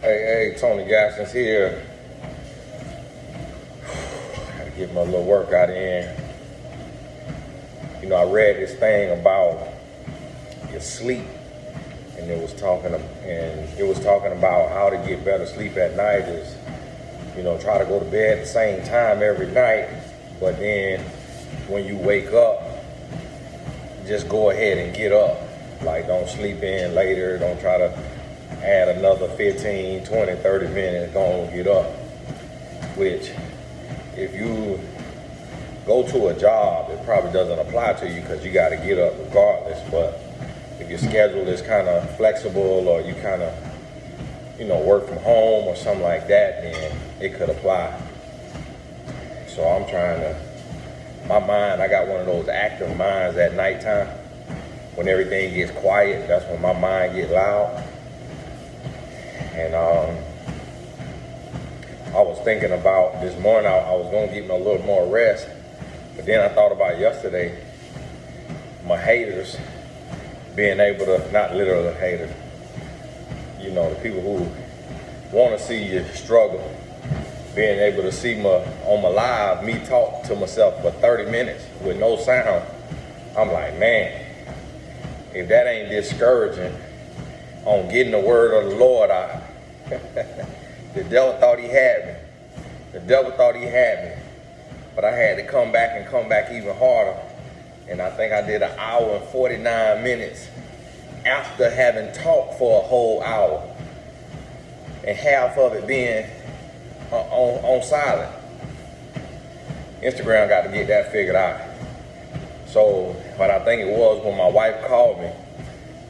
Hey, Tony Gaskins here. Gotta get my little workout in. You know, I read this thing about your sleep, and it was talking about how to get better sleep at night is, you know, try to go to bed at the same time every night, but then when you wake up, just go ahead and get up. Like, don't sleep in later, don't try to add another 15, 20, 30 minutes, go and get up. Which, if you go to a job, it probably doesn't apply to you because you got to get up regardless. But if your schedule is kind of flexible, or you kind of, you know, work from home or something like that, then it could apply. So I'm trying to, I got one of those active minds at nighttime. When everything gets quiet, that's when my mind gets loud. And I was thinking about this morning, I was going to get me a little more rest. But then I thought about yesterday, my haters being able to, not literal haters, you know, the people who want to see you struggle, being able to see on my live, me talk to myself for 30 minutes with no sound. I'm like, man, if that ain't discouraging on getting the word of the Lord out, the devil thought he had me. But I had to come back even harder. And I think I did 1 hour and 49 minutes after having talked for a whole hour. And half of it being on silent. Instagram got to get that figured out. So what I think it was, when my wife called me,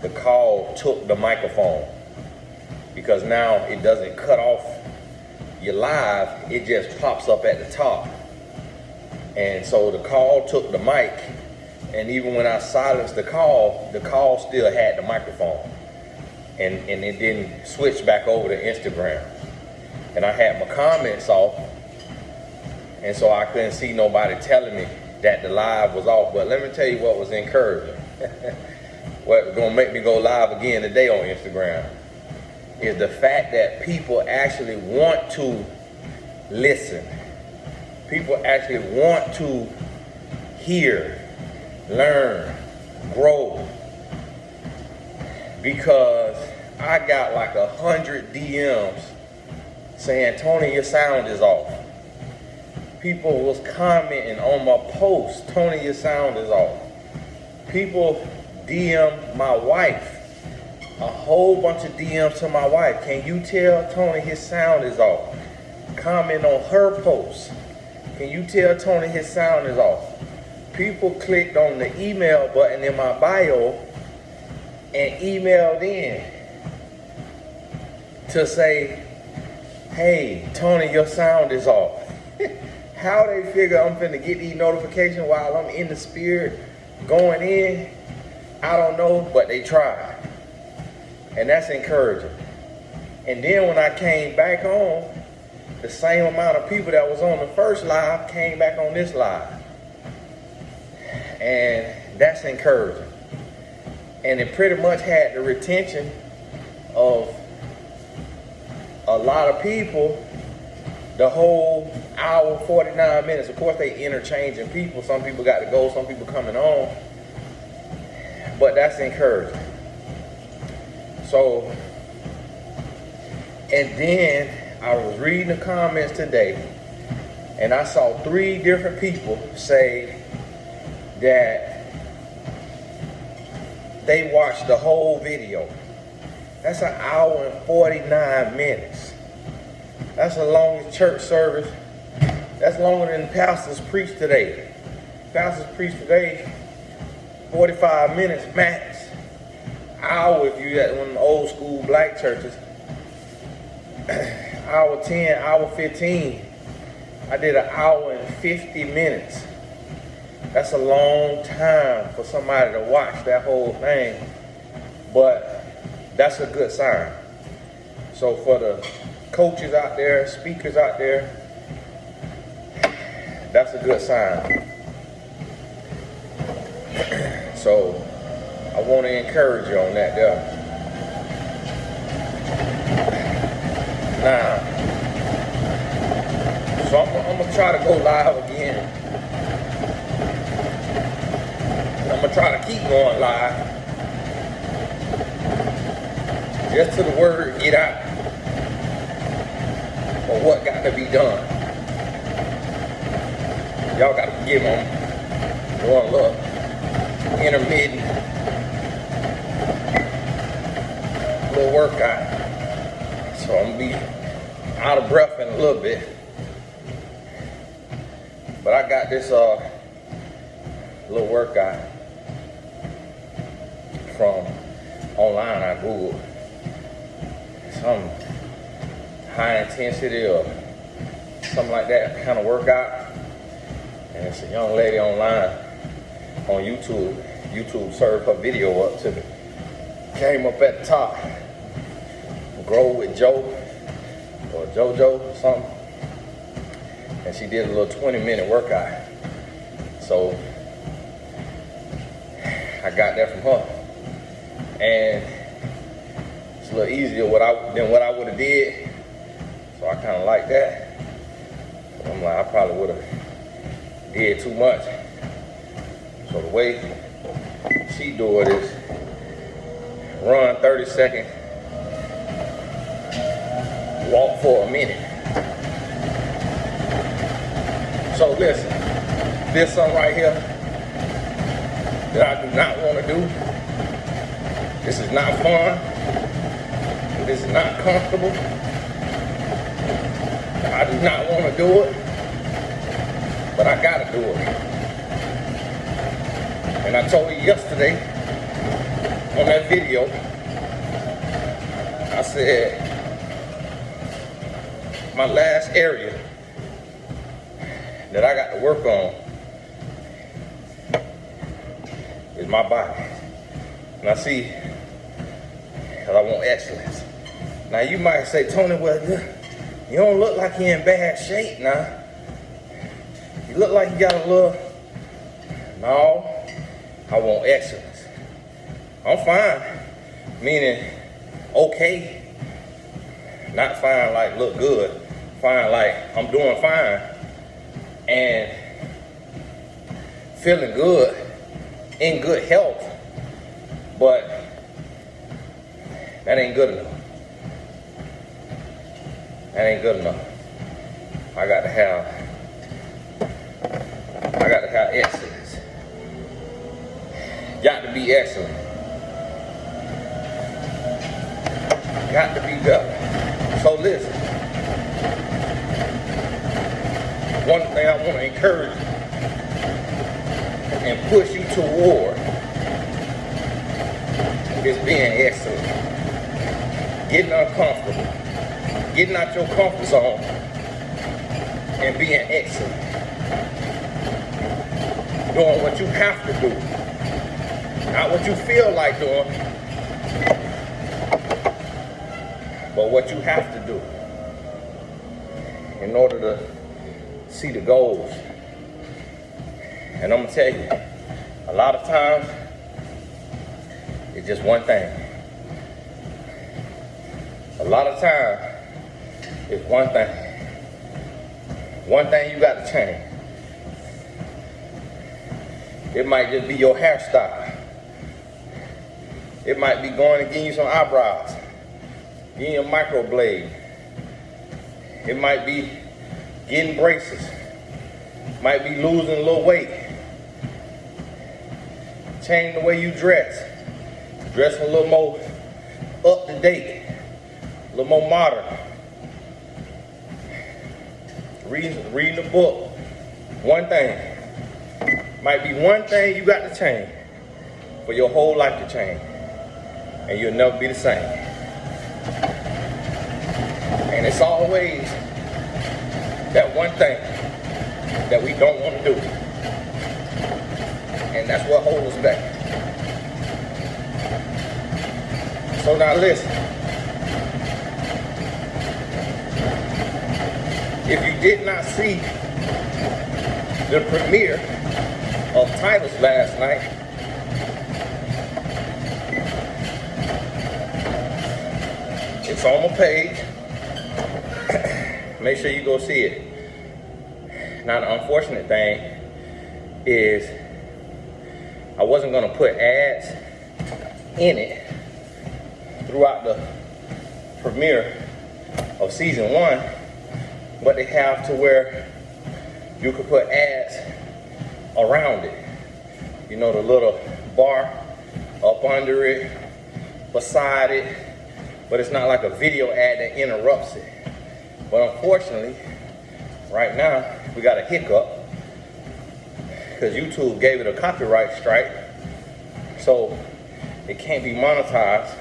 the call took the microphone. Because now it doesn't cut off your live, it just pops up at the top. And so the call took the mic, and even when I silenced the call still had the microphone. And it didn't switch back over to Instagram. And I had my comments off, and so I couldn't see nobody telling me that the live was off. But let me tell you what was encouraging. What's gonna make me go live again today on Instagram is the fact that people actually want to listen. People actually want to hear, learn, grow. Because I got like 100 DMs saying, Tony, your sound is off. People was commenting on my post, Tony, your sound is off. People DM my wife, a whole bunch of DMs to my wife. Can you tell Tony his sound is off? Comment on her post. Can you tell Tony his sound is off? People clicked on the email button in my bio and emailed in to say, hey, Tony, your sound is off. How they figure I'm finna get these notifications while I'm in the spirit going in, I don't know, but they tried. And that's encouraging. And then when I came back on, the same amount of people that was on the first live came back on this live. And that's encouraging. And it pretty much had the retention of a lot of people the whole hour, 49 minutes. Of course, they interchanging people. Some people got to go, some people coming on. But that's encouraging. So, and then I was reading the comments today, and I saw 3 different people say that they watched the whole video. That's 1 hour and 49 minutes. That's the longest church service. That's longer than pastors preached today. Pastors preached today 45 minutes max. Hour if you at one of the old school black churches. Hour 10, hour 15. I did 1 hour and 50 minutes. That's a long time for somebody to watch that whole thing. But that's a good sign. So for the coaches out there, speakers out there, that's a good sign. So I want to encourage you on that there. try to go live again. I'm gonna try to keep going live. Just till the word get out of what got to be done. Y'all gotta forgive me. I'm doing a little intermittent little workout. So I'm gonna be out of breath in a little bit. But I got this little workout from online. I Googled some high intensity or something like that kind of workout. And it's a young lady online on YouTube. YouTube served her video up to me. Came up at the top. Grow with Joe or JoJo or something. And she did a little 20-minute workout. So I got that from her. And it's a little easier than what I would have did. So I kind of like that. So I'm like, I probably would have did too much. So the way she do it is run 30 seconds, walk for a minute. So listen, this something right here that I do not want to do. This is not fun. This is not comfortable. I do not want to do it, but I gotta do it. And I told you yesterday on that video, I said my last area that I got to work on is my body. And I see, because I want excellence. Now you might say, Tony, well, you don't look like you're in bad shape now. You look like you got a little. No, I want excellence. I'm fine, meaning okay. Not fine like look good. Fine like I'm doing fine and feeling good, in good health. But that ain't good enough. That ain't good enough. I got to have excellence. Got to be excellent. Got to be better. So listen, one thing I want to encourage you and push you toward is being excellent. Getting uncomfortable. Getting out your comfort zone and being excellent. Doing what you have to do. Not what you feel like doing, but what you have to do in order to see the goals. And I'm gonna tell you, a lot of times, it's just one thing. A lot of times, it's one thing. One thing you got to change. It might just be your hairstyle. It might be going and getting you some eyebrows, getting a microblade. It might be getting braces. Might be losing a little weight. Change the way you dress. Dress a little more up to date, a little more modern. Reading the book. One thing. Might be one thing you got to change for your whole life to change. And you'll never be the same. And it's always that one thing that we don't want to do. And that's what holds us back. So now listen. If you did not see the premiere of Titles last night, it's on my page. Make sure you go see it. Now the unfortunate thing is I wasn't gonna put ads in it throughout the premiere of season 1, but they have to where you could put ads around it. You know, the little bar up under it, beside it, but it's not like a video ad that interrupts it. But unfortunately, right now, we got a hiccup because YouTube gave it a copyright strike, so it can't be monetized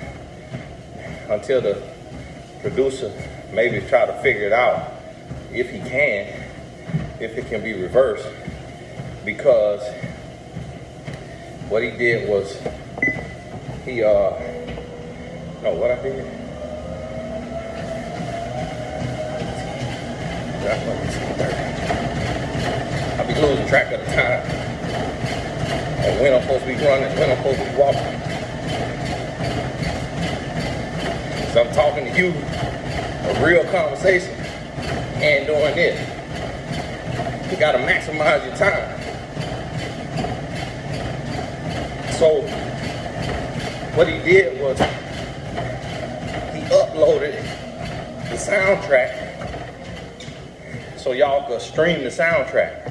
until the producer maybe try to figure it out if he can, if it can be reversed, because what he did was he no, what I did? I be losing track of the time and when I'm supposed to be running, when I'm supposed to be walking. So I'm talking to you, a real conversation, and doing this. You gotta maximize your time. So what he did was he uploaded the soundtrack so y'all could stream the soundtrack.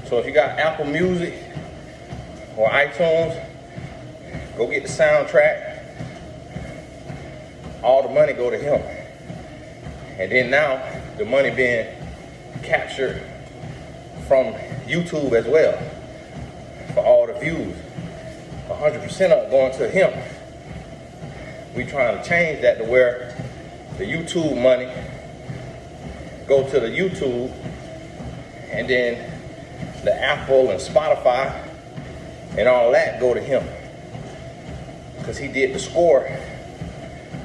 So if you got Apple Music or iTunes, go get the soundtrack. All the money go to him. And then now the money being captured from YouTube as well for all the views. 100% of it going to him. We trying to change that to where the YouTube money go to the YouTube, and then the Apple and Spotify and all that go to him, because he did the score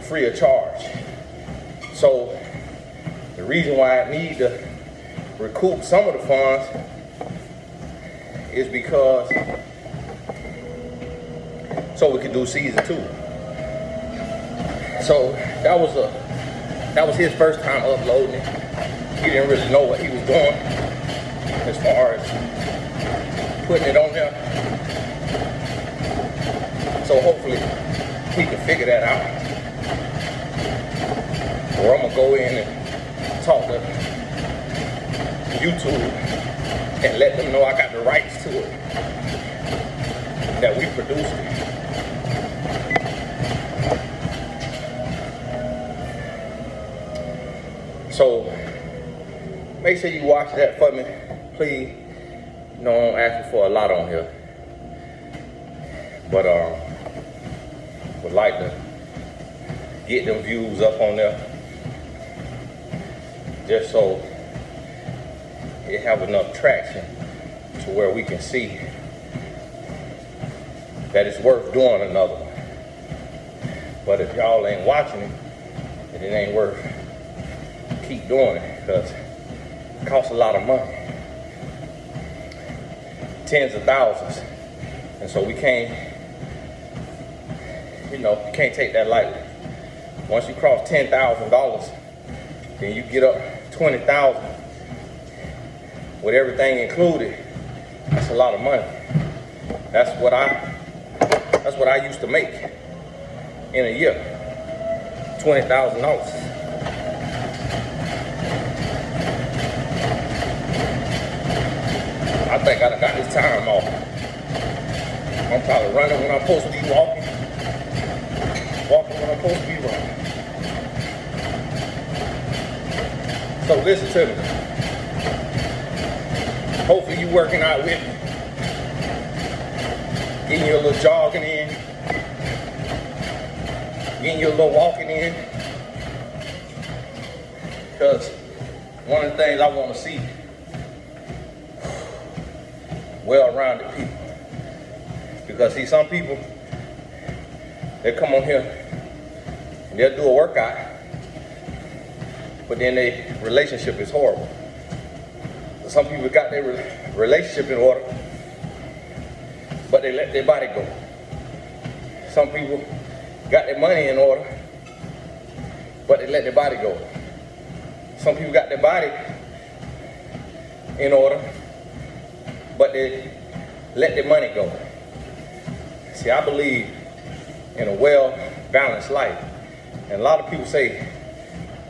free of charge. So the reason why I need to recoup some of the funds is because so we could do season 2. So that was his first time uploading it. He didn't really know what he was doing as far as putting it on there. So hopefully he can figure that out. Or I'm gonna go in and talk to YouTube and let them know I got the rights to it, that we produced it. So make sure you watch that for me, please. You know, I'm asking for a lot on here, but would like to get them views up on there, just so it have enough traction to where we can see that it's worth doing another one. But if y'all ain't watching it, then it ain't worth keep doing it, because it costs a lot of money, tens of thousands, and so we can't, you can't take that lightly. Once you cross $10,000, then you get up 20,000 with everything included. That's a lot of money. That's what I used to make in a year, $20,000. I think I done got this time off. I'm probably running when I'm supposed to be walking when I'm supposed to be running. So listen to me. Hopefully you working out with me. Getting your little jogging in. Getting your little walking in. Because one of the things I want to see, well-rounded people. Because see, some people, they come on here and they'll do a workout, but then their relationship is horrible. Some people got their relationship in order, but they let their body go. Some people got their money in order, but they let their body go. Some people got their body in order, but they let their money go. See, I believe in a well-balanced life. And a lot of people say,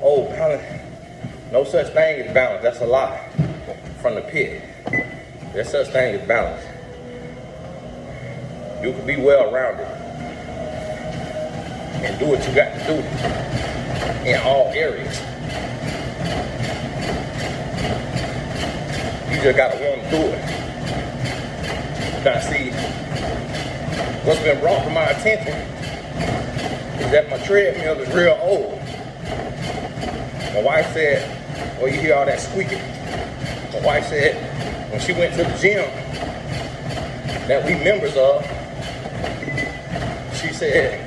oh, balance, no such thing as balance. That's a lie from the pit. There's such thing as balance. You can be well-rounded and do what you got to do in all areas. You just got to want to do it. Now see, what's been brought to my attention is that my treadmill is real old. My wife said, well, you hear all that squeaking. My wife said when she went to the gym that we members of, she said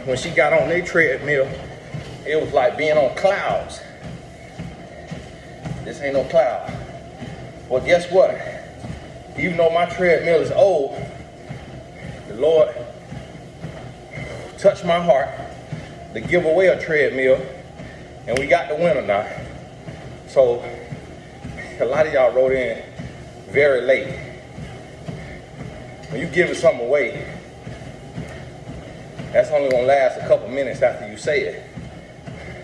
when she got on their treadmill, it was like being on clouds. This ain't no cloud. Well, guess what? Even though my treadmill is old, the Lord touched my heart to give away a treadmill, and we got the winner now. So a lot of y'all wrote in very late. When you giving something away, that's only gonna last a couple minutes after you say it.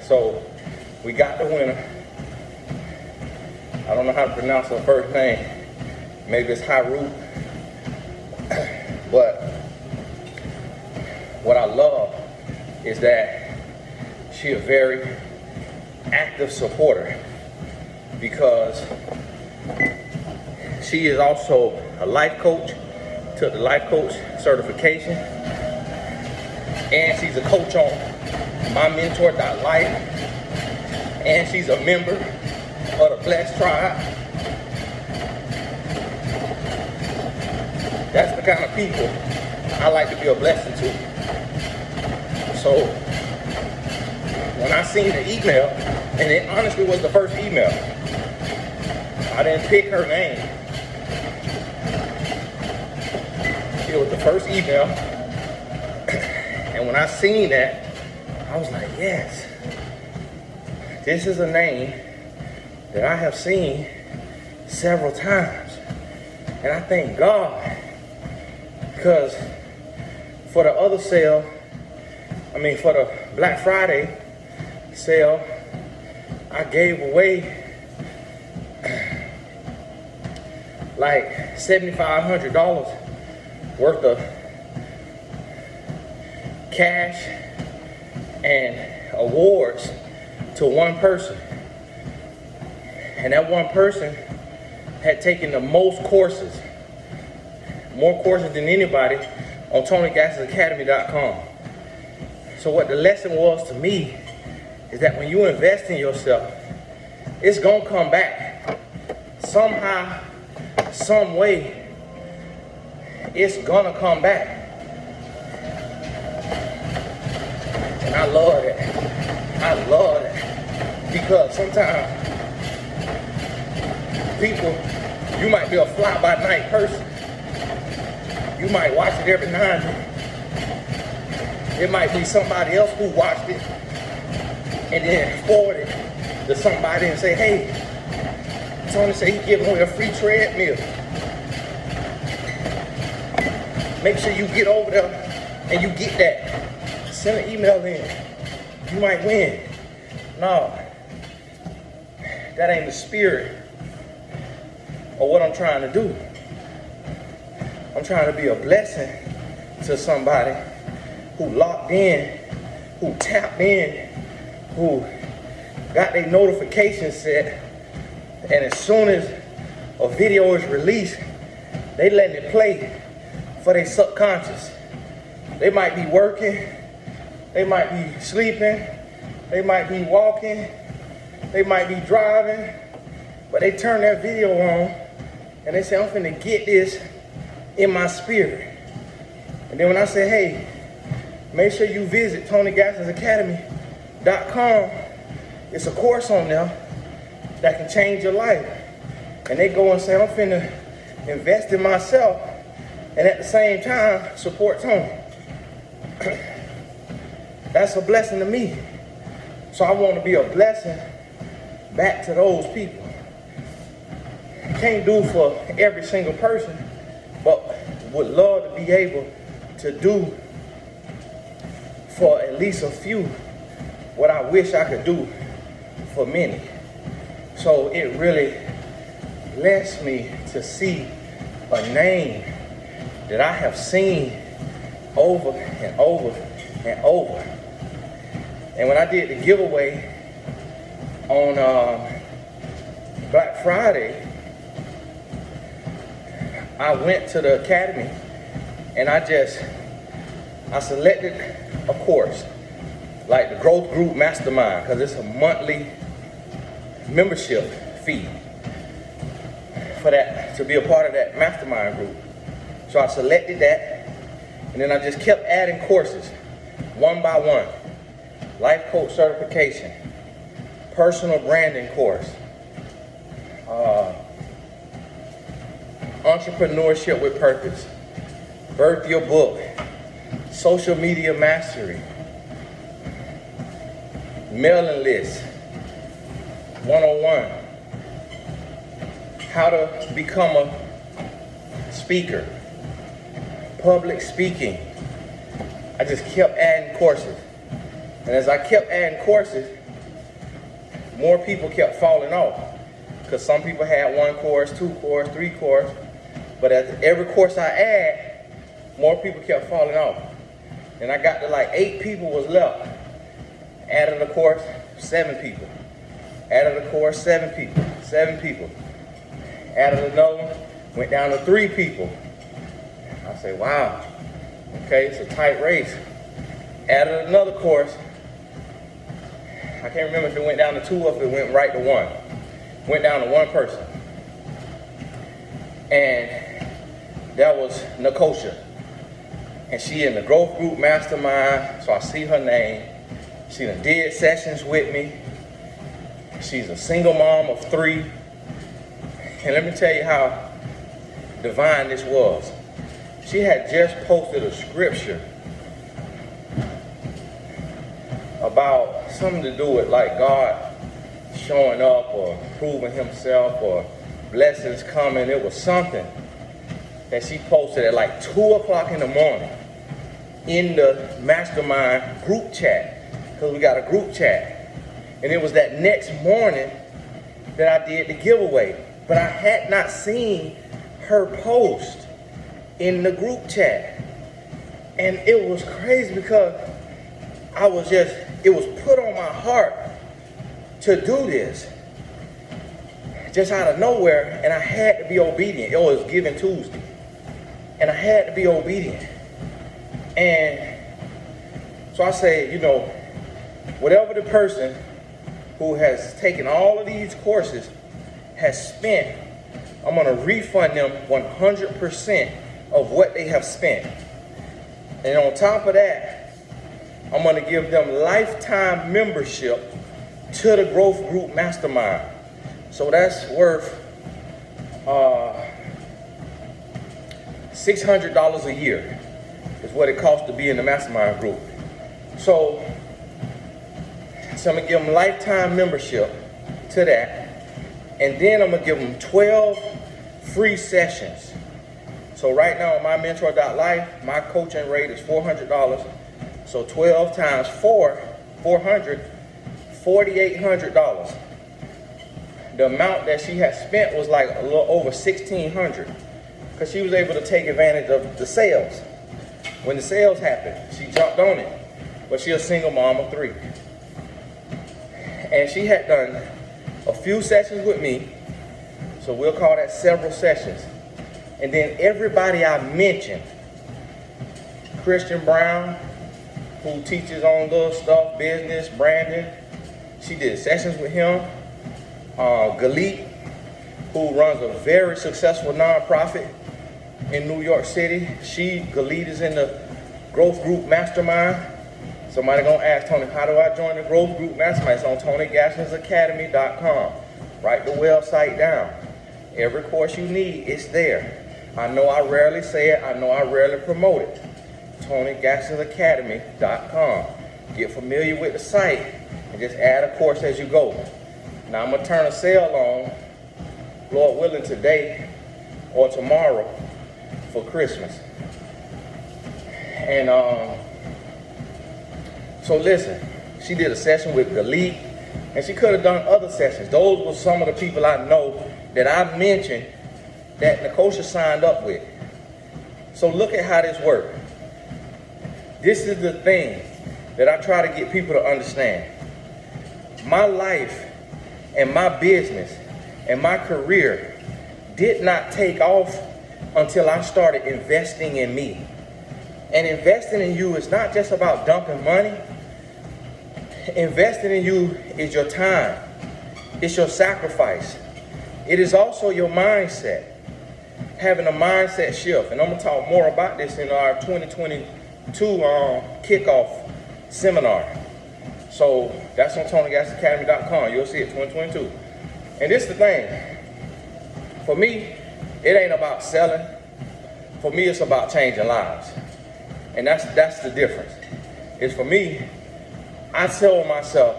So we got the winner. I don't know how to pronounce her first name. Maybe it's Haru. But what I love is that she a very active supporter, because she is also a life coach, took the life coach certification, and she's a coach on mymentor.life, and she's a member of the Blessed Tribe. That's the kind of people I like to be a blessing to. So when I seen the email, and it honestly was the first email, I didn't pick her name. It was the first email, and when I seen that, I was like, yes, this is a name that I have seen several times. And I thank God, because for the other sale, for the Black Friday sale, I gave away like $7,500 worth of cash and awards to one person. And that one person had taken the most courses, more courses than anybody, on TonyGassacademy.com. So what the lesson was to me is that when you invest in yourself, it's gonna come back. Somehow, some way, it's gonna come back. And I love that. I love that. Because sometimes people, you might be a fly-by-night person. You might watch it every now and then. It might be somebody else who watched it and then forward it to somebody and say, hey, Tony said he's giving away a free treadmill. Make sure you get over there and you get that. Send an email in. You might win. No, that ain't the spirit of what I'm trying to do. I'm trying to be a blessing to somebody who locked in, who tapped in, who got their notifications set, and as soon as a video is released, they letting it play for their subconscious. They might be working, they might be sleeping, they might be walking, they might be driving, but they turn that video on and they say, I'm finna get this in my spirit. And then when I say, hey, make sure you visit TonyGassacademy.com, it's a course on there that can change your life. And they go and say, I'm finna invest in myself and at the same time support Tony. That's a blessing to me. So I want to be a blessing back to those people. Can't do for every single person, but would love to be able to do for at least a few what I wish I could do for many. So it really blessed me to see a name that I have seen over and over and over. And when I did the giveaway on Black Friday, I went to the academy and I selected a course, like the Growth Group Mastermind, because it's a monthly membership fee for that, to be a part of that mastermind group. So I selected that, and then I just kept adding courses, one by one. Life coach certification, personal branding course, entrepreneurship with purpose, birth your book, social media mastery, mailing list, 101, how to become a speaker, public speaking. I just kept adding courses. And as I kept adding courses, more people kept falling off. Because some people had 1 course, 2 course, 3 course. But at every course I add, more people kept falling off. And I got to like 8 people was left. Added a course, 7 people. Added a course, 7 people. 7 people. Added another one, went down to 3 people. I say, wow, okay, it's a tight race. Added another course. I can't remember if it went down to 2 or if it went right to 1. Went down to 1 person. And that was Nakosha. And she in the Growth Group Mastermind, so I see her name. She done did sessions with me. She's a single mom of 3. And let me tell you how divine this was. She had just posted a scripture about something to do with like God showing up or proving himself or blessings coming. It was something that she posted at like 2 o'clock in the morning in the mastermind group chat, because we got a group chat. And it was that next morning that I did the giveaway. But I had not seen her post in the group chat. And it was crazy because it was put on my heart to do this. Just out of nowhere, and I had to be obedient. It was Giving Tuesday. And I had to be obedient. And so I said, whatever the person who has taken all of these courses has spent, I'm going to refund them 100% of what they have spent. And on top of that, I'm going to give them lifetime membership to the Growth Group Mastermind. So that's worth $600 a year is what it costs to be in the mastermind group. So I'm going to give them lifetime membership to that. And then I'm going to give them 12 free sessions. So right now on mymentor.life, my coaching rate is $400. So 12 times 400, $4,800. The amount that she had spent was like a little over $1,600, because she was able to take advantage of the sales. When the sales happened, she jumped on it. But she's a single mom of 3. And she had done a few sessions with me, so we'll call that several sessions. And then everybody I mentioned, Christian Brown, who teaches on little stuff, business, branding, she did sessions with him. Galit, who runs a very successful nonprofit in New York City. Galit is in the Growth Group Mastermind. Somebody gonna ask Tony, how do I join the Growth Group Mastermind? It's on TonyGaskins.academy.com. Write the website down. Every course you need, it's there. I know I rarely say it. I know I rarely promote it. TonyGaskins.academy.com. Get familiar with the site and just add a course as you go. Now I'm gonna turn a sale on, Lord willing, today or tomorrow for Christmas. And so listen, she did a session with Galit, and she could have done other sessions. Those were some of the people I know that I mentioned that Nicosia signed up with. So look at how this works. This is the thing that I try to get people to understand. My life and my business and my career did not take off until I started investing in me. And investing in you is not just about dumping money. Investing in you is your time. It's your sacrifice. It is also your mindset. Having a mindset shift. And I'm going to talk more about this in our 2022 kickoff seminar. So that's on TonyGassAcademy.com. You'll see it, 2022. And this is the thing. For me, it ain't about selling. For me, it's about changing lives. And that's the difference. It's for me, I tell myself,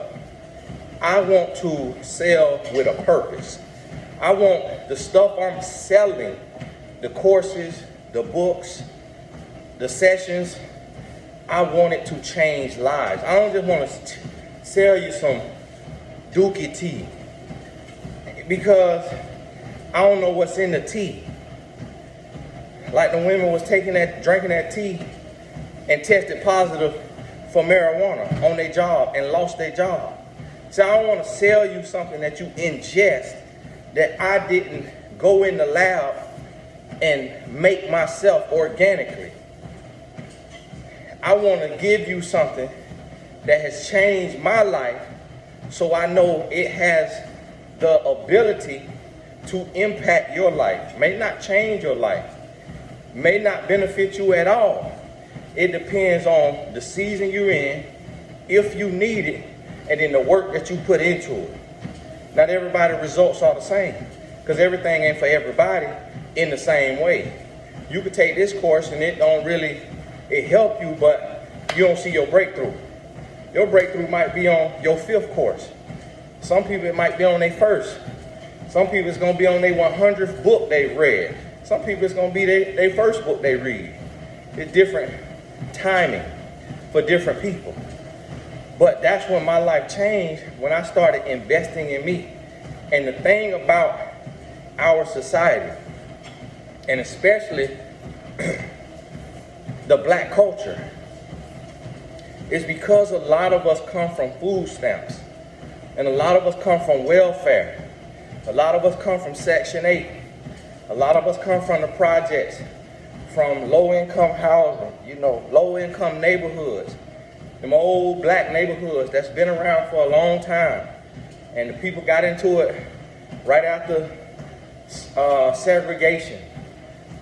I want to sell with a purpose. I want the stuff I'm selling, the courses, the books, the sessions, I want it to change lives. I don't just want to sell you some dookie tea because I don't know what's in the tea. Like the women was drinking that tea and tested positive for marijuana on their job and lost their job. So I don't want to sell you something that you ingest that I didn't go in the lab and make myself organically. I want to give you something that has changed my life so I know it has the ability to impact your life. May not change your life, may not benefit you at all. It depends on the season you're in, if you need it, and then the work that you put into it. Not everybody's results are the same because everything ain't for everybody in the same way. You could take this course and it help you, but you don't see your breakthrough. Your breakthrough might be on your 5th course. Some people it might be on their 1st. Some people it's going to be on their 100th book they've read. Some people it's going to be their first book they read. It's different timing for different people. But that's when my life changed, when I started investing in me. And the thing about our society, and especially the black culture, is because a lot of us come from food stamps. And a lot of us come from welfare. A lot of us come from Section 8. A lot of us come from the projects, from low-income housing, low-income neighborhoods. Them old black neighborhoods that's been around for a long time. And the people got into it right after segregation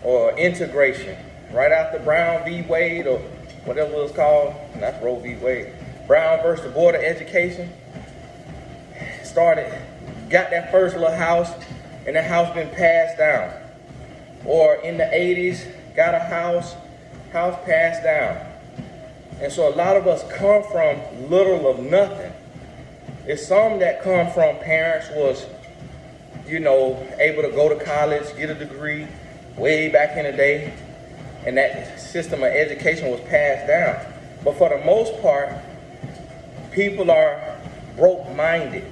or integration, right after Brown v. Wade or whatever it was called. That's Roe v. Wade. Brown versus the Board of Education. Got that first little house, and that house been passed down. Or in the 80s, got a house passed down. And so a lot of us come from little of nothing. It's some that come from parents was, able to go to college, get a degree way back in the day, and that system of education was passed down. But for the most part, people are broke-minded,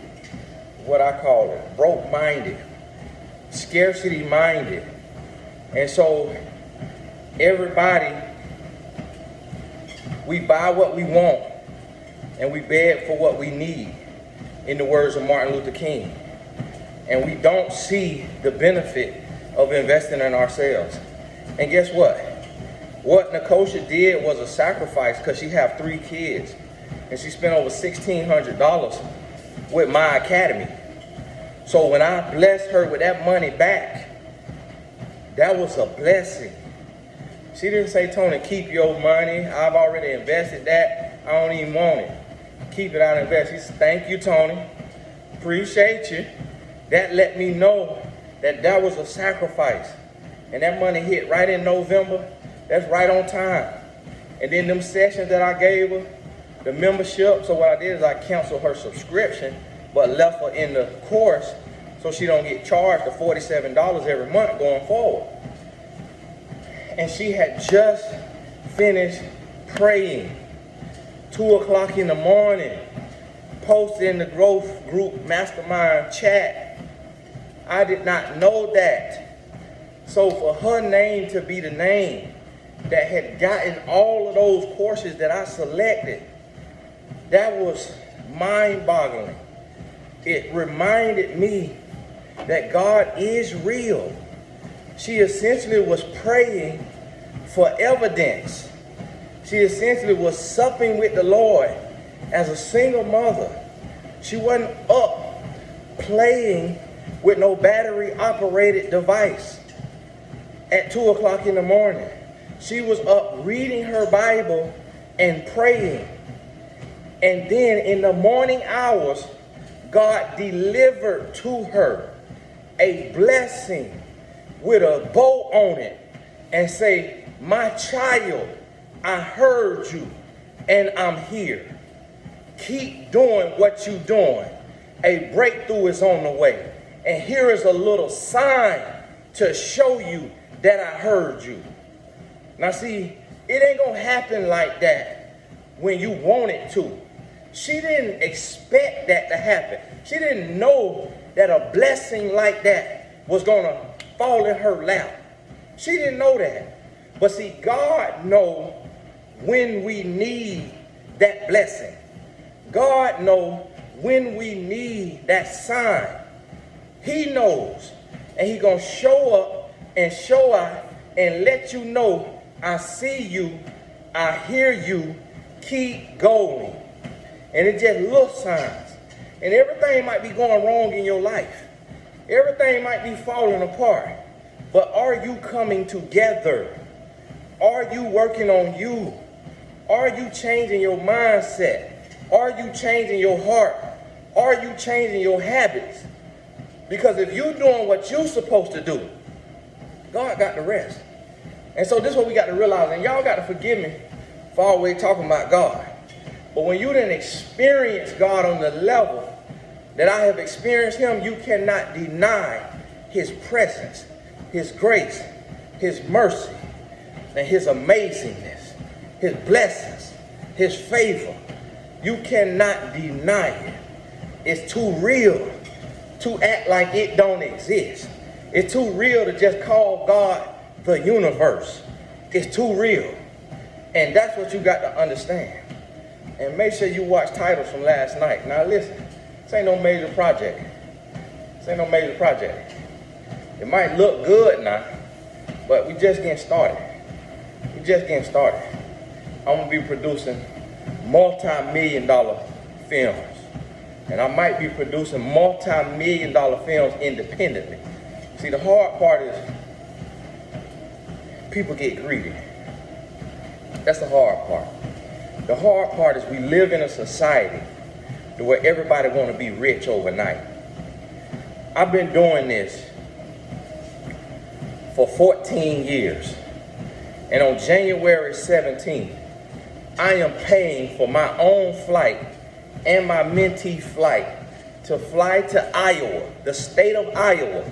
what I call it, broke-minded, scarcity-minded. And so everybody, we buy what we want and we beg for what we need, in the words of Martin Luther King. And we don't see the benefit of investing in ourselves. And guess what? What Nicosia did was a sacrifice because she have 3 kids. And she spent over $1,600 with my academy. So when I blessed her with that money back, that was a blessing. She didn't say, Tony, keep your money. I've already invested that. I don't even want it. Keep it out and invest. She said, thank you, Tony. Appreciate you. That let me know that was a sacrifice. And that money hit right in November. That's right on time. And then them sessions that I gave her, the membership. So what I did is I canceled her subscription. but left her in the course so she don't get charged the $47 every month going forward. And she had just finished praying, 2 o'clock in the morning, posted in the growth group mastermind chat. I did not know that. So for her name to be the name that had gotten all of those courses that I selected, that was mind-boggling. It reminded me that God is real. She essentially was praying for evidence. She essentially was supping with the Lord as a single mother. She wasn't up playing with no battery-operated device at 2 o'clock in the morning. She was up reading her Bible and praying. And then in the morning hours, God delivered to her a blessing with a bow on it and say, "My child, I heard you and I'm here. Keep doing what you're doing. A breakthrough is on the way. And here is a little sign to show you that I heard you." Now see, it ain't gonna happen like that when you want it to. She didn't expect that to happen. She didn't know that a blessing like that was gonna fall in her lap. She didn't know that. But see, God knows when we need that blessing. God knows when we need that sign. He knows. And He's gonna show up and show out and let you know, I see you, I hear you, keep going. And it's just little signs. And everything might be going wrong in your life. Everything might be falling apart. But are you coming together? Are you working on you? Are you changing your mindset? Are you changing your heart? Are you changing your habits? Because if you're doing what you're supposed to do, God got the rest. And so this is what we got to realize. And y'all got to forgive me for always talking about God. But when you didn't experience God on the level that I have experienced Him, you cannot deny His presence, His grace, His mercy, and His amazingness, His blessings, His favor. You cannot deny it. It's too real to act like it don't exist. It's too real to just call God the universe. It's too real. And that's what you got to understand. And make sure you watch titles from last night. Now listen, this ain't no major project. This ain't no major project. It might look good now, but we just getting started. We just getting started. I'm gonna be producing multi-million-dollar films. And I might be producing multi-million-dollar films independently. See, the hard part is people get greedy. That's the hard part. The hard part is we live in a society where everybody want to be rich overnight. I've been doing this for 14 years. And on January 17th, I am paying for my own flight and my mentee flight to fly to Iowa, the state of Iowa,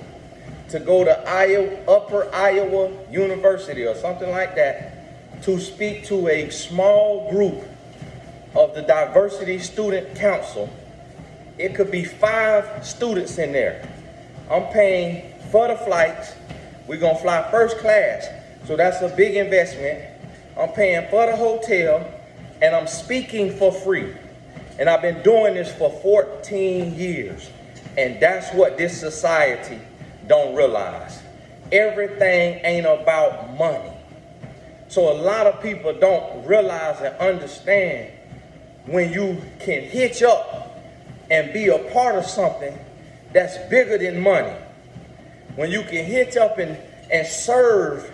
to go to Upper Iowa University or something like that, to speak to a small group of the Diversity Student Council. It could be 5 students in there. I'm paying for the flights. We're going to fly first class, so that's a big investment. I'm paying for the hotel, and I'm speaking for free. And I've been doing this for 14 years. And that's what this society don't realize. Everything ain't about money. So a lot of people don't realize and understand when you can hitch up and be a part of something that's bigger than money. When you can hitch up and serve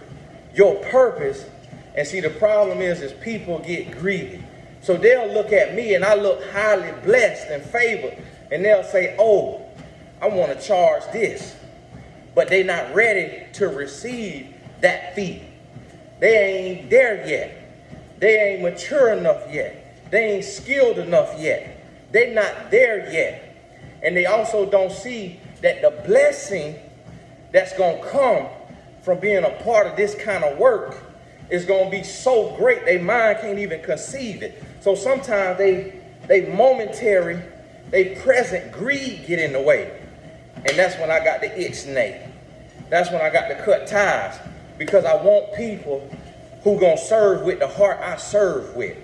your purpose. And see, the problem is people get greedy. So they'll look at me and I look highly blessed and favored. And they'll say, oh, I want to charge this. But they're not ready to receive that fee. They ain't there yet. They ain't mature enough yet. They ain't skilled enough yet. They're not there yet. And they also don't see that the blessing that's going to come from being a part of this kind of work is going to be so great their mind can't even conceive it. So sometimes they momentary, they present greed get in the way. And that's when I got the itch, Nate. That's when I got to cut ties, because I want people who going to serve with the heart I serve with.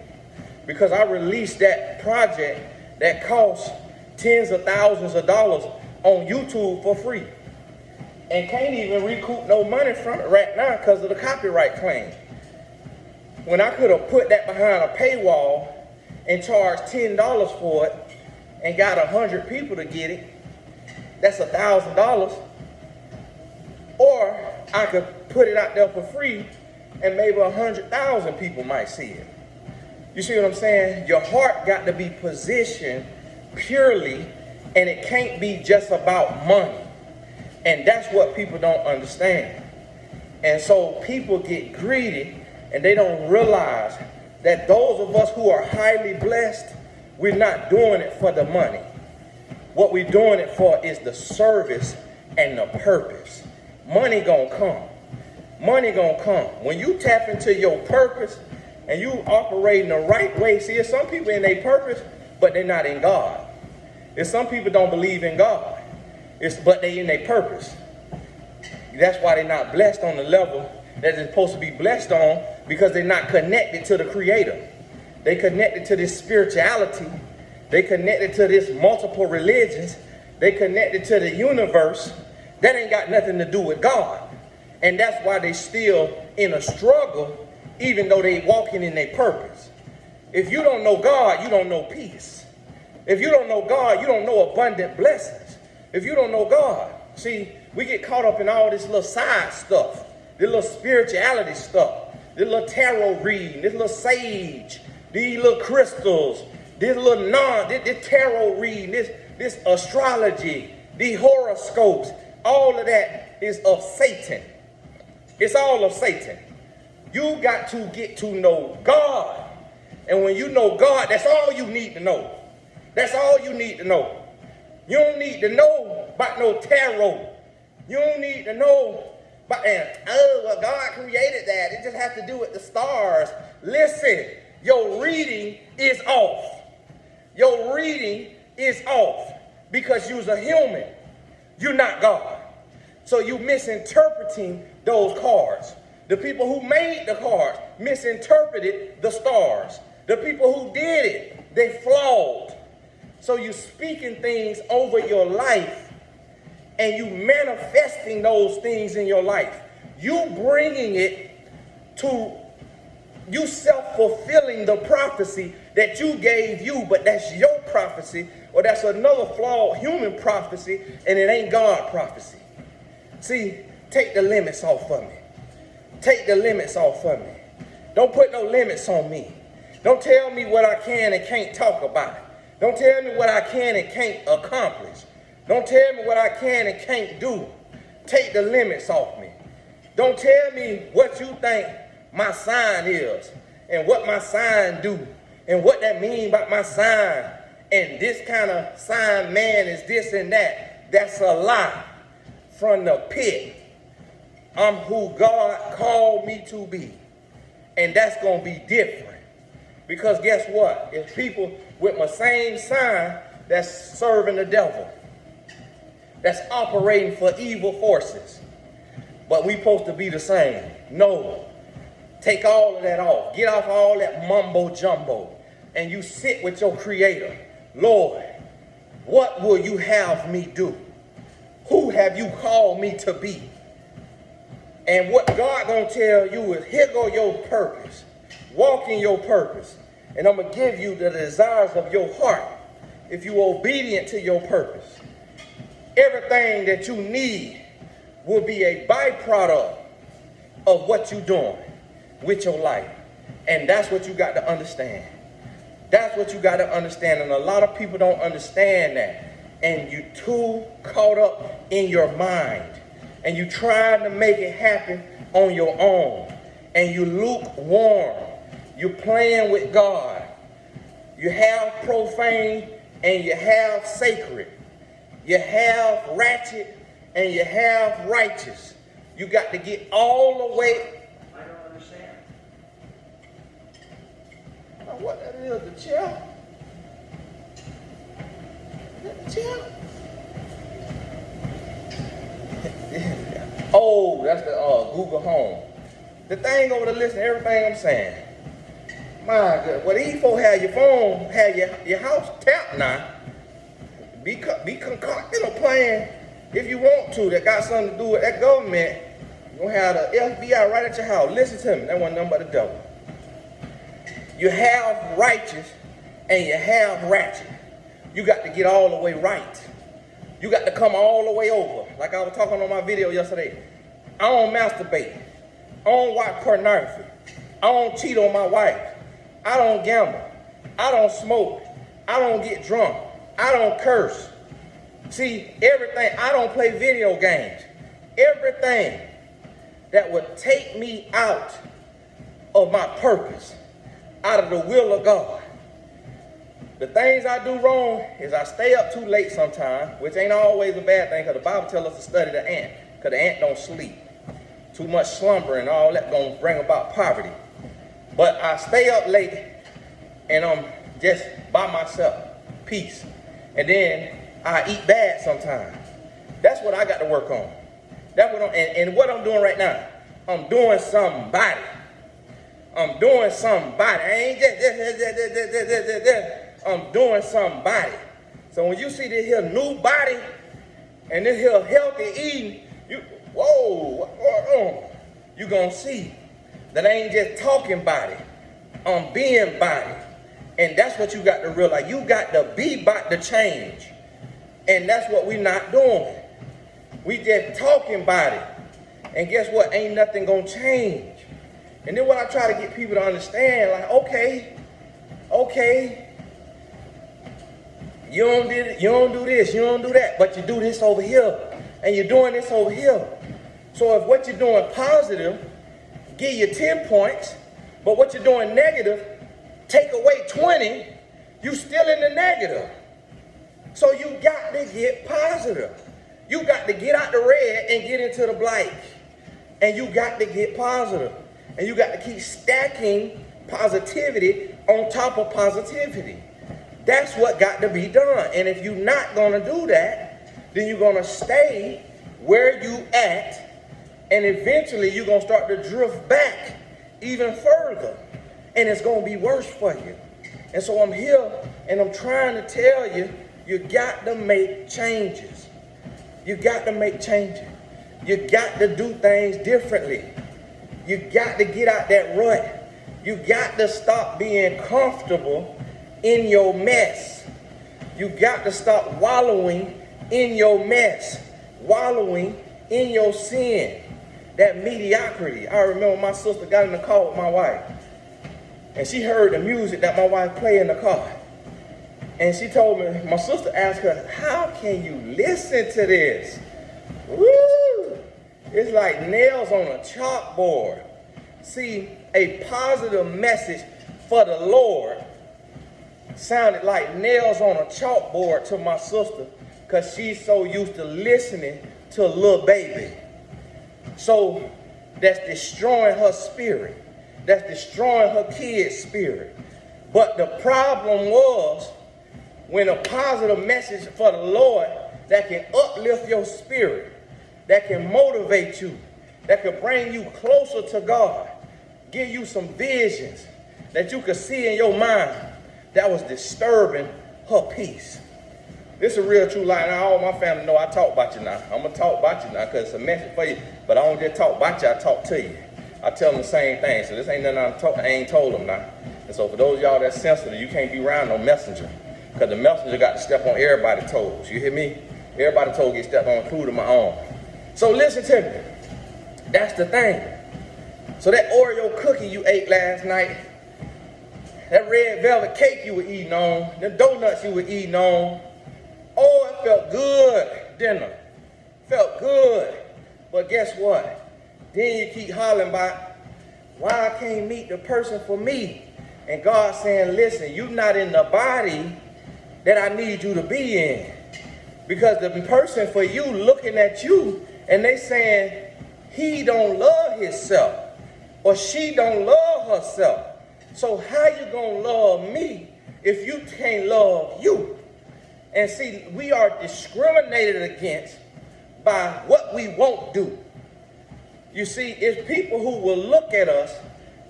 Because I released that project that costs tens of thousands of dollars on YouTube for free, and can't even recoup no money from it right now because of the copyright claim. When I could have put that behind a paywall and charged $10 for it and got 100 people to get it, that's $1,000. Or I could put it out there for free and maybe 100,000 people might see it. You see what I'm saying? Your heart got to be positioned purely, and it can't be just about money. And that's what people don't understand. And so people get greedy, and they don't realize that those of us who are highly blessed, we're not doing it for the money. What we're doing it for is the service and the purpose. Money gonna come. Money gonna come. When you tap into your purpose and you operate in the right way, see, there's some people in their purpose, but they're not in God. There's some people don't believe in God, but they in their purpose. That's why they're not blessed on the level that they're supposed to be blessed on, because they're not connected to the Creator. They connected to this spirituality. They connected to this multiple religions. They connected to the universe. That ain't got nothing to do with God. And that's why they still in a struggle, even though they walking in their purpose. If you don't know God, you don't know peace. If you don't know God, you don't know abundant blessings. If you don't know God, see, we get caught up in all this little side stuff, this little spirituality stuff, this little tarot reading, this little sage, these little crystals, this little this tarot reading, this astrology, these horoscopes. All of that is of Satan. It's all of Satan. You got to get to know God. And when you know God, that's all you need to know. That's all you need to know. You don't need to know about no tarot. You don't need to know about, well, God created that. It just has to do with the stars. Listen, your reading is off. Your reading is off because you're a human. You're not God. So you misinterpreting those cards. The people who made the cards misinterpreted the stars. The people who did it, they flawed. So you speaking things over your life, and you manifesting those things in your life. You bringing it to you, self-fulfilling the prophecy that you gave you, but that's your prophecy, or that's another flawed human prophecy, and it ain't God prophecy. See, take the limits off of me. Take the limits off of me. Don't put no limits on me. Don't tell me what I can and can't talk about. Don't tell me what I can and can't accomplish. Don't tell me what I can and can't do. Take the limits off me. Don't tell me what you think my sign is and what my sign do and what that mean about my sign. And this kind of sign man is this and that. That's a lie from the pit. I'm who God called me to be. And that's going to be different. Because guess what? If people with my same sign that's serving the devil, that's operating for evil forces, but we supposed to be the same. No. Take all of that off. Get off all that mumbo jumbo. And you sit with your Creator. Lord, what will you have me do? Who have you called me to be? And what God gonna tell you is, here go your purpose. Walk in your purpose. And I'm gonna give you the desires of your heart if you're obedient to your purpose. Everything that you need will be a byproduct of what you're doing with your life. And that's what you got to understand. That's what you got to understand. And a lot of people don't understand that. And you too caught up in your mind. And you trying to make it happen on your own. And you lukewarm. You playing with God. You have profane and you have sacred. you have ratchet, and you have righteous. You got to get all the way. I don't understand. Now what that is, the chair? Is that the chair? Oh, that's the Google Home. The thing over there listen to everything I'm saying. My God, well, these folks have your phone, have your house tapped now. Be concocted a plan if you want to that got something to do with that government. You're going to have the FBI right at your house. Listen to me. That wasn't nothing but the devil. You have righteous and you have ratchet. You got to get all the way right. You got to come all the way over. Like I was talking on my video yesterday. I don't masturbate. I don't watch pornography. I don't cheat on my wife. I don't gamble. I don't smoke. I don't get drunk. I don't curse. See, everything. I don't play video games. Everything that would take me out of my purpose, out of the will of God. The things I do wrong is I stay up too late sometimes, which ain't always a bad thing, because the Bible tells us to study the ant, because the ant don't sleep. Too much slumber and all that gonna bring about poverty. But I stay up late and I'm just by myself, peace. And then I eat bad sometimes. That's what I got to work on. That's what and what I'm doing right now, I'm doing somebody. I'm doing somebody. I ain't just I'm doing somebody. So when you see this here new body and this here healthy eating, what's going on? You gonna see that I ain't just talking body. I'm being body. And that's what you got to realize. You got to be about to change. And that's what we not doing. We just talking body. And guess what? Ain't nothing gonna change. And then what I try to get people to understand, like, okay, you don't do this, you don't do that, but you do this over here, and you're doing this over here. So if what you're doing positive, give you 10 points, but what you're doing negative, take away 20, you still in the negative. So you got to get positive. You got to get out the red and get into the black. And you got to get positive. And you got to keep stacking positivity on top of positivity. That's what got to be done. And if you're not going to do that, then you're going to stay where you at, and eventually you're going to start to drift back even further. And it's going to be worse for you. And so I'm here and I'm trying to tell you, you got to make changes. You got to make changes. You got to do things differently. You got to get out that rut. You got to stop being comfortable in your mess. You got to stop wallowing in your mess, wallowing in your sin, that mediocrity. I remember my sister got in the car with my wife, and she heard the music that my wife played in the car. And she told me, my sister asked her, how can you listen to this? Woo! It's like nails on a chalkboard. See, a positive message for the Lord sounded like nails on a chalkboard to my sister, because she's so used to listening to a little baby. So that's destroying her spirit. That's destroying her kid's spirit. But the problem was, when a positive message for the Lord that can uplift your spirit, that can motivate you, that can bring you closer to God, give you some visions that you could see in your mind, that was disturbing her peace. This is a real true lie. Now, all my family know I talk about you now. I'm going to talk about you now because it's a message for you. But I don't just talk about you, I talk to you. I tell them the same thing. So this ain't nothing I ain't told them now. And so for those of y'all that's sensitive, you can't be around no messenger, because the messenger got to step on everybody's toes. You hear me? Everybody's toes get stepped on, including my own. So listen to me. That's the thing. So that Oreo cookie you ate last night, that red velvet cake you were eating on, the donuts you were eating on, oh, it felt good, dinner. Felt good. But guess what? Then you keep hollering about, why I can't meet the person for me? And God saying, listen, you're not in the body that I need you to be in. Because the person for you looking at you and they saying he don't love himself or she don't love herself. So how you gonna love me if you can't love you? And see, we are discriminated against by what we won't do. You see, it's people who will look at us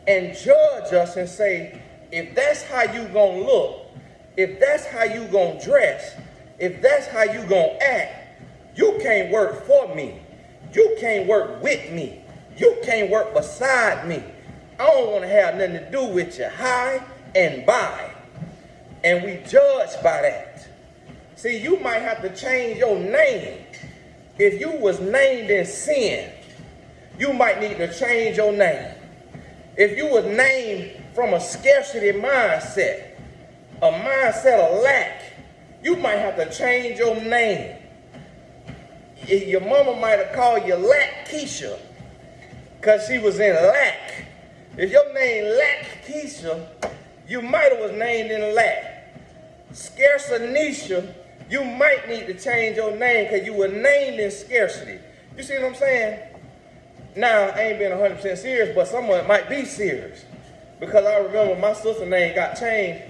and judge us and say, if that's how you gonna look, if that's how you gonna dress, if that's how you gonna act, you can't work for me. You can't work with me. You can't work beside me. I don't want to have nothing to do with you. High and by. And we judge by that. See, you might have to change your name. If you was named in sin, you might need to change your name. If you was named from a scarcity mindset, a mindset of lack, you might have to change your name. Your mama might have called you Lack Keisha because she was in lack. If your name Lack Keisha, you might have was named in lack. Scarce Anisha, you might need to change your name because you were named in scarcity. You see what I'm saying? Now, I ain't been 100% serious, but someone might be serious. Because I remember my sister's name got changed,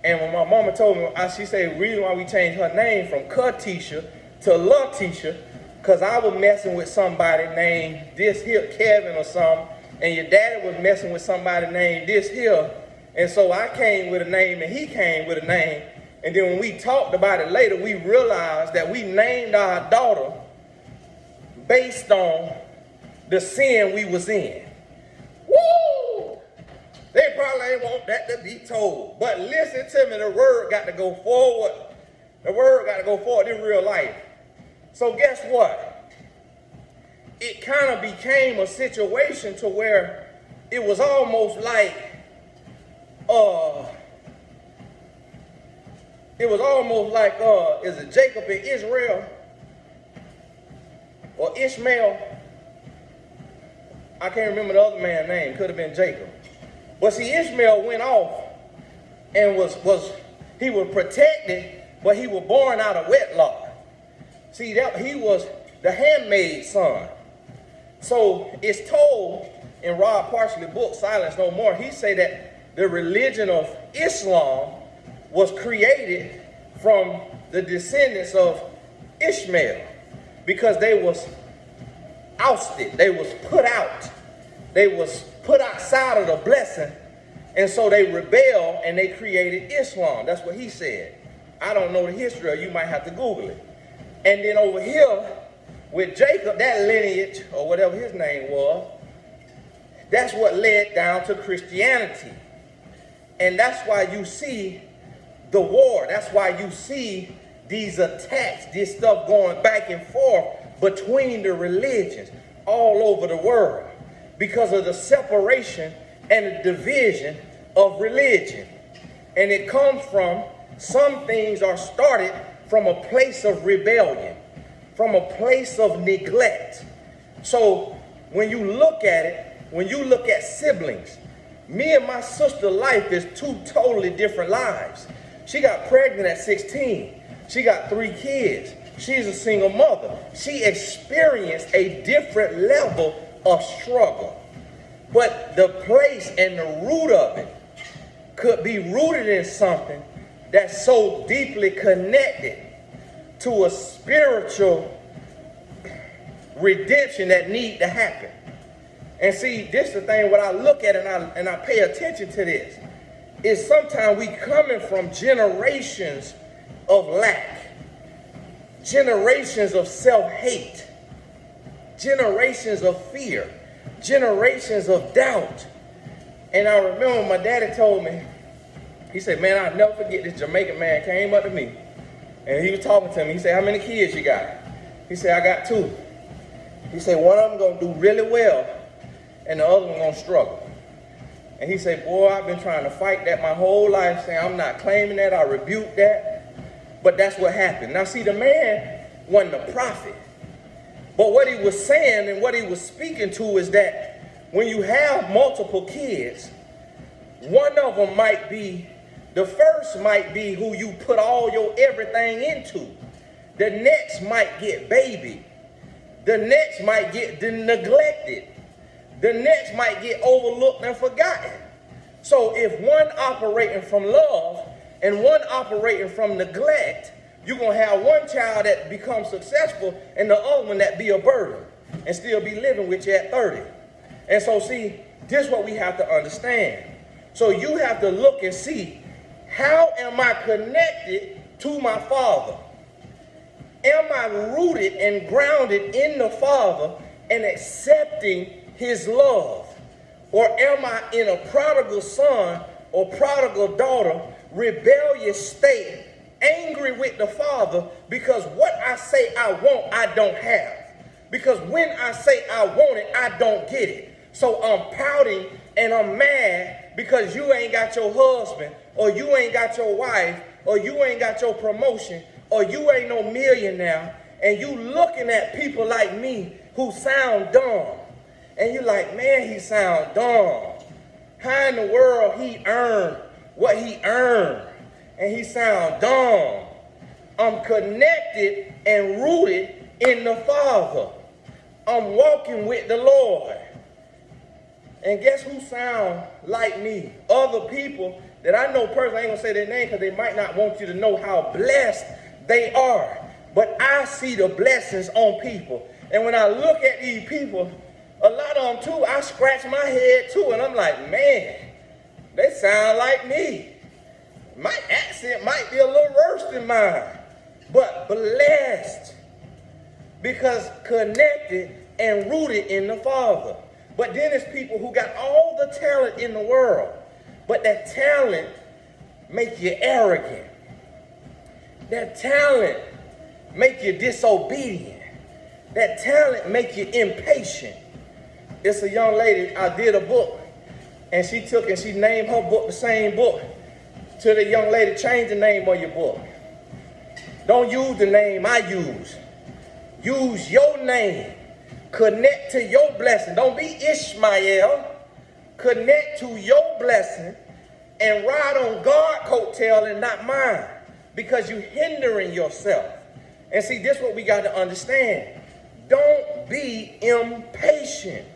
and when my mama told me, she said the reason why we changed her name from Katisha to Latisha, because I was messing with somebody named this here, Kevin or something, and your daddy was messing with somebody named this here, and so I came with a name and he came with a name, and then when we talked about it later, we realized that we named our daughter based on the sin we was in. Woo! They probably ain't want that to be told. But listen to me, the word got to go forward. The word got to go forward in real life. So guess what? It kind of became a situation to where it was almost like, is it Jacob and Israel? Or Ishmael? I can't remember the other man's name. Could have been Jacob. But see, Ishmael went off and he was protected, but he was born out of wedlock. See, that he was the handmaid's son. So it's told in Rob Parsley's book, Silence No More, he say that the religion of Islam was created from the descendants of Ishmael because they was ousted, they was put out, they was put outside of the blessing, and so they rebelled and they created Islam. That's what he said. I don't know the history, or you might have to Google it. And then over here with Jacob, that lineage or whatever his name was, that's what led down to Christianity. And that's why you see the war. That's why you see these attacks, this stuff going back and forth between the religions all over the world because of the separation and the division of religion. And it comes from, some things are started from a place of rebellion, from a place of neglect. So when you look at it, when you look at siblings, me and my sister's life is two totally different lives. She got pregnant at 16. She got 3 kids. She's a single mother. She experienced a different level of struggle. But the place and the root of it could be rooted in something that's so deeply connected to a spiritual redemption that need to happen. And see, this is the thing, what I look at and I pay attention to this, is sometimes we coming from generations of lack, generations of self-hate, generations of fear, generations of doubt. And I remember my daddy told me, he said, man, I'll never forget this Jamaican man came up to me and he was talking to me. He said, how many kids you got? He said, I got 2. He said, one of them gonna do really well and the other one gonna struggle. And he said, boy, I've been trying to fight that my whole life, saying I'm not claiming that, I rebuke that. But that's what happened. Now see, the man wasn't a prophet. But what he was saying and what he was speaking to is that when you have multiple kids, one of them might be, the first might be who you put all your everything into. The next might get babied. The next might get neglected. The next might get overlooked and forgotten. So if one operating from love and one operating from neglect, you're going to have one child that becomes successful and the other one that be a burden and still be living with you at 30. And so see, this is what we have to understand. So you have to look and see, how am I connected to my Father? Am I rooted and grounded in the Father and accepting his love? Or am I in a prodigal son or prodigal daughter, rebellious state, angry with the Father because what I say I want, I don't have? Because when I say I want it, I don't get it. So I'm pouting and I'm mad because you ain't got your husband, or you ain't got your wife, or you ain't got your promotion, or you ain't no millionaire, and you looking at people like me who sound dumb. And you like, man, he sound dumb. How in the world he earned what he earned? And he sound dumb. I'm connected and rooted in the Father. I'm walking with the Lord. And guess who sound like me? Other people that I know personally. I ain't gonna say their name because they might not want you to know how blessed they are. But I see the blessings on people. And when I look at these people, a lot of them too, I scratch my head too. And I'm like, man, they sound like me. My accent might be a little worse than mine. But blessed. Because connected and rooted in the Father. But then there's people who got all the talent in the world. But that talent make you arrogant. That talent make you disobedient. That talent make you impatient. It's a young lady, I did a book, and she took and she named her book the same book. To the young lady, change the name of your book. Don't use the name I use. Use your name. Connect to your blessing. Don't be Ishmael. Connect to your blessing and ride on God's coattail and not mine, because you're hindering yourself. And see, this is what we got to understand. Don't be impatient.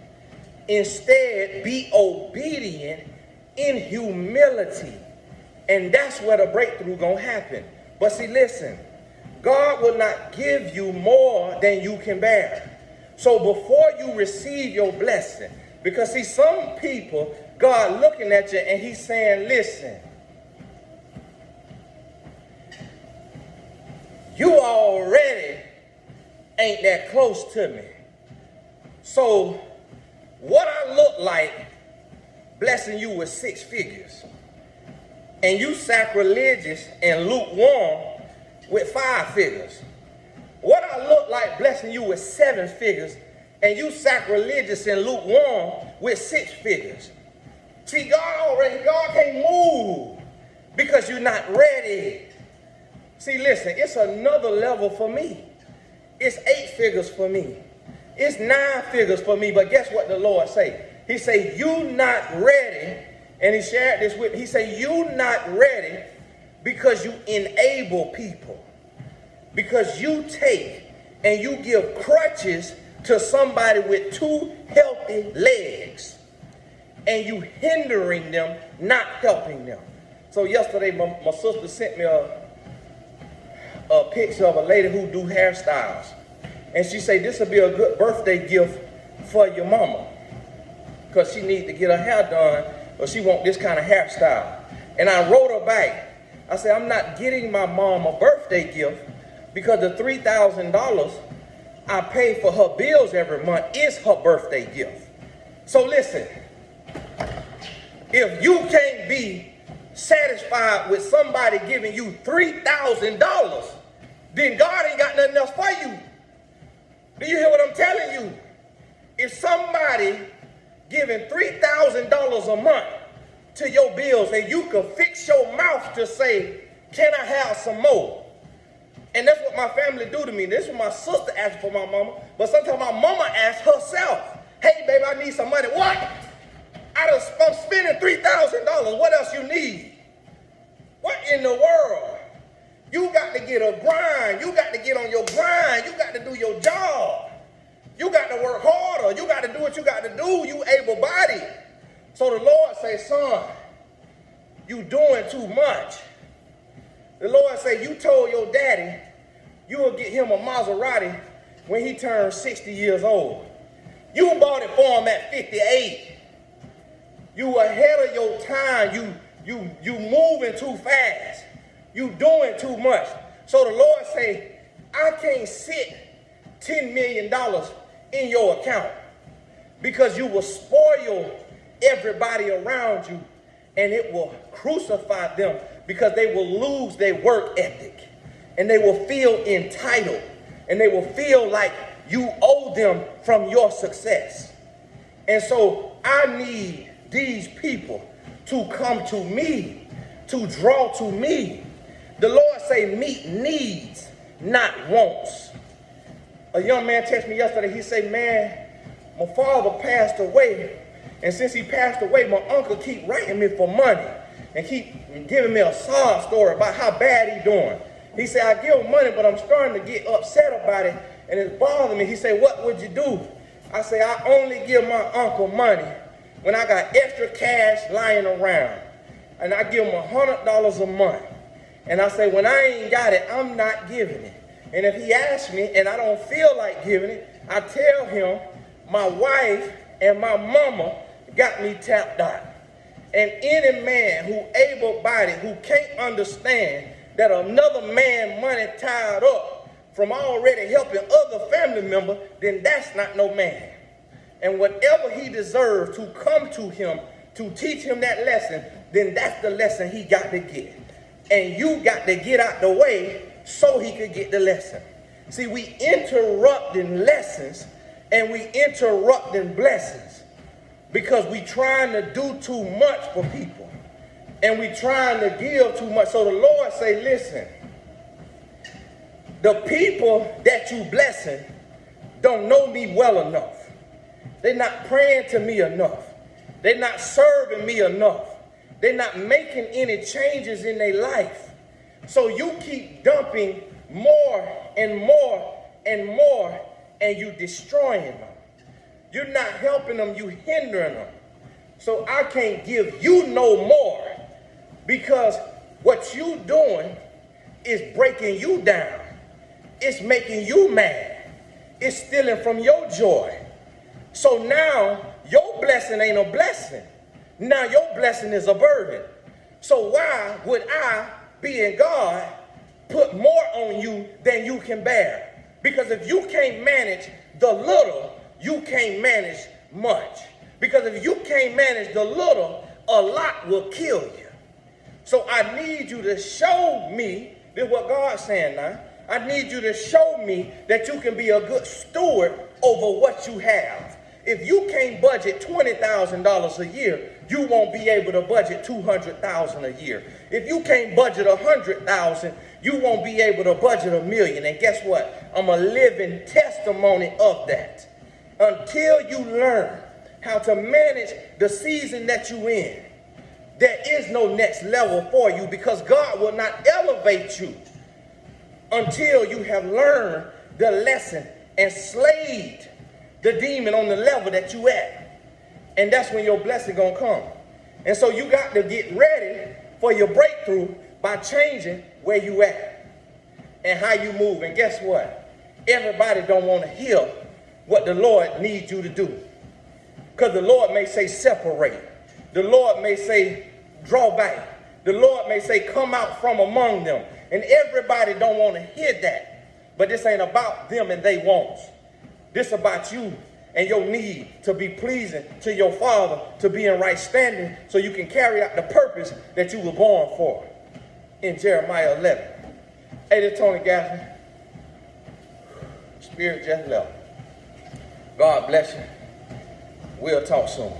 Instead, be obedient in humility. And that's where the breakthrough gonna happen. But see, listen, God will not give you more than you can bear. So before you receive your blessing, because see, some people, God looking at you and he's saying, listen, you already ain't that close to me. So what I look like blessing you with 6 figures, and you sacrilegious and lukewarm with 5 figures. What I look like blessing you with 7 figures, and you sacrilegious and lukewarm with 6 figures. See, God can't move because you're not ready. See, listen, it's another level for me. It's 8 figures for me. It's 9 figures for me. But guess what the Lord say? He say, you not ready. And he shared this with me. He say, you not ready because you enable people. Because you take and you give crutches to somebody with 2 healthy legs. And you hindering them, not helping them. So yesterday, my sister sent me a picture of a lady who do hairstyles. And she said, this will be a good birthday gift for your mama, because she needs to get her hair done, or she want this kind of hairstyle. And I wrote her back. I said, I'm not getting my mom a birthday gift, because the $3,000 I pay for her bills every month is her birthday gift. So listen, if you can't be satisfied with somebody giving you $3,000, then God ain't got nothing else for you. Do you hear what I'm telling you? If somebody giving $3,000 a month to your bills, and you can fix your mouth to say, can I have some more? And that's what my family do to me. This is what my sister asked for my mama. But sometimes my mama asks herself, hey, baby, I need some money. What? I'm spending $3,000. What else you need? What in the world? You got to get a grind. You got to get on your grind. You got to do your job. You got to work harder. You got to do what you got to do. You able-bodied. So the Lord say, son, you doing too much. The Lord say, you told your daddy you will get him a Maserati when he turns 60 years old. You bought it for him at 58. You ahead of your time. You moving too fast. You doing too much. So the Lord say, I can't sit $10 million in your account because you will spoil everybody around you and it will crucify them because they will lose their work ethic and they will feel entitled and they will feel like you owe them from your success. And so I need these people to come to me, to draw to me. The Lord say meet needs, not wants. A young man texted me yesterday. He said, man, my father passed away. And since he passed away, my uncle keep writing me for money and keep giving me a sob story about how bad he doing. He said, I give him money, but I'm starting to get upset about it, and it's bothering me. He said, what would you do? I say, I only give my uncle money when I got extra cash lying around. And I give him $100 a month. And I say, when I ain't got it, I'm not giving it. And if he asks me and I don't feel like giving it, I tell him my wife and my mama got me tapped out. And any man who able-bodied, who can't understand that another man money tied up from already helping other family members, then that's not no man. And whatever he deserves to come to him to teach him that lesson, then that's the lesson he got to get. And you got to get out the way so he could get the lesson. See, we interrupting lessons and we interrupting blessings because we trying to do too much for people and we trying to give too much. So the Lord say, listen, the people that you blessing don't know me well enough. They're not praying to me enough. They're not serving me enough. They're not making any changes in their life. So you keep dumping more and more and more, and you destroying them. You're not helping them, you hindering them. So I can't give you no more because what you doing is breaking you down. It's making you mad. It's stealing from your joy. So now your blessing ain't a blessing. Now your blessing is a burden. So why would I, being God, put more on you than you can bear? Because if you can't manage the little, you can't manage much. Because if you can't manage the little, a lot will kill you. So I need you to show me, this is what God's saying now, I need you to show me that you can be a good steward over what you have. If you can't budget $20,000 a year, you won't be able to budget $200,000 a year. If you can't budget $100,000, you won't be able to budget $1 million. And guess what? I'm a living testimony of that. Until you learn how to manage the season that you're in, there is no next level for you because God will not elevate you until you have learned the lesson and slayed the demon on the level that you at. And that's when your blessing gonna come. And so you got to get ready for your breakthrough by changing where you at and how you move. And guess what? Everybody don't want to hear what the Lord needs you to do. Because the Lord may say separate. The Lord may say draw back. The Lord may say come out from among them. And everybody don't want to hear that. But this ain't about them and they wants. This about you and your need to be pleasing to your Father, to be in right standing so you can carry out the purpose that you were born for in Jeremiah 11. Hey, this is Tony Gaffney. Spirit just left. God bless you. We'll talk soon.